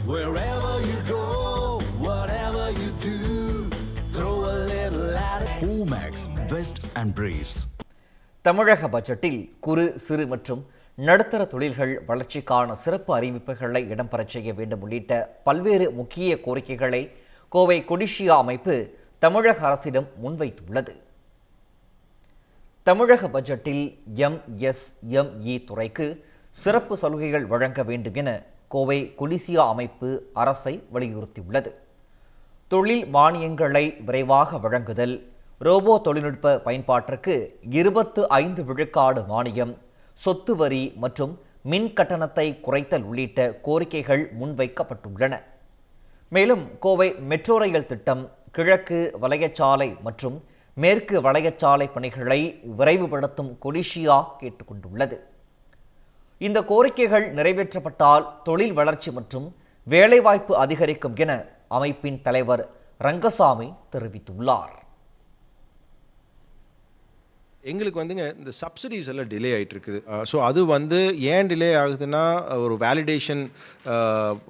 Wherever you go, whatever you do, throw a little at it. Omax, Vest and Briefs. தமிழக பட்ஜெட்டில் குறு சிறு மற்றும் நடுத்தர தொழில்கள் வளர்ச்சிக்கான சிறப்பு அறிவிப்புகளை இடம்பெறச் செய்ய வேண்டும் உள்ளிட்ட பல்வேறு முக்கிய கோரிக்கைகளை கோவை கொடிஷியா அமைப்பு தமிழக அரசிடம் முன்வைத்துள்ளது. தமிழக பட்ஜெட்டில் எம்எஸ்எம்இ துறைக்கு சிறப்பு சலுகைகள் வழங்க வேண்டும் என கோவை கொடிஷியா அமைப்பு அரசை வலியுறுத்தியுள்ளது. தொழில் மானியங்களை விரைவாக வழங்குதல், ரோபோ தொழில்நுட்ப பயன்பாட்டிற்கு 25 விழுக்காடு மானியம், சொத்து வரி மற்றும் மின் கட்டணத்தை குறைத்தல் உள்ளிட்ட கோரிக்கைகள் முன்வைக்கப்பட்டுள்ளன. மேலும் கோவை மெட்ரோ ரயில் திட்டம், கிழக்கு வலயச்சாலை மற்றும் மேற்கு வலயச்சாலை பணிகளை விரைவுபடுத்தும் கொடிஷியா கேட்டுக்கொண்டுள்ளது. இந்த கோரிக்கைகள் நிறைவேற்றப்பட்டால் தொழில் வளர்ச்சி மற்றும் வேலைவாய்ப்பு அதிகரிக்கும் என அமைப்பின் தலைவர் ரங்கசாமி தெரிவித்துள்ளார். எங்களுக்கு வந்துங்க இந்த சப்சிடிஸ் எல்லாம் டிலே ஆகிட்டு இருக்குது. ஸோ அது வந்து ஏன் டிலே ஆகுதுன்னா ஒரு வேலிடேஷன்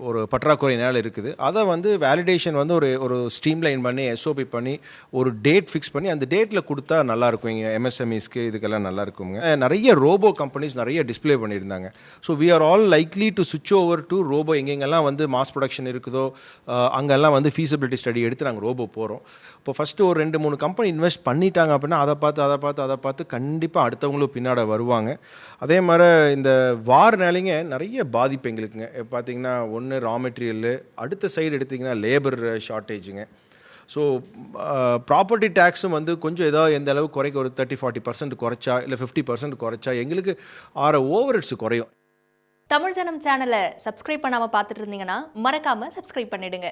ஒரு பற்றாக்குறையினால் இருக்குது. அதை வந்து வேலிடேஷன் வந்து ஒரு ஸ்ட்ரீம்லைன் பண்ணி எஸ்ஓபி பண்ணி ஒரு டேட் ஃபிக்ஸ் பண்ணி அந்த டேட்டில் கொடுத்தா நல்லாயிருக்கும். இங்கே எம்எஸ்எம்இஸ்க்கு இதுக்கெல்லாம் நல்லா இருக்குங்க. நிறைய ரோபோ கம்பெனிஸ் நிறைய டிஸ்பிளே பண்ணியிருந்தாங்க. So we are all likely to சுவிட்ச் ஓவர் டு ரோபோ. எங்கெங்கெல்லாம் வந்து மாஸ் ப்ரொடக்ஷன் இருக்குதோ அங்கெல்லாம் வந்து ஃபீஸிபிலிட்டி ஸ்டடி எடுத்து நாங்கள் ரோபோ போகிறோம். இப்போ ஃபஸ்ட்டு ஒரு 2-3 கம்பெனி இன்வெஸ்ட் பண்ணிட்டாங்க அப்படின்னா அதை பார்த்து கண்டிப்பாக அடுத்தவங்களும் பின்னாடி வருவாங்க. அதே மாதிரி இந்த வார்னாலிங்க நிறைய பாதிப்பு எங்களுக்குங்க. பார்த்தீங்கன்னா ஒன்று ரா மெட்டீரியல், அடுத்த சைடு எடுத்திங்கன்னா லேபர் ஷார்ட்டேஜுங்க. ஸோ ப்ராப்பர்ட்டி டேக்ஸும் வந்து கொஞ்சம் ஏதோ எந்த அளவு குறைக்க ஒரு 30-40% குறைச்சா இல்லை 50% குறைச்சா எங்களுக்கு ஓவர் ஹெட்ஸ் குறையும். தமிழ் ஜனம் சேனலை சப்ஸ்கிரைப் பண்ணாமல் பார்த்துட்டு இருந்தீங்கன்னா மறக்காமல் சப்ஸ்கிரைப் பண்ணிடுங்க.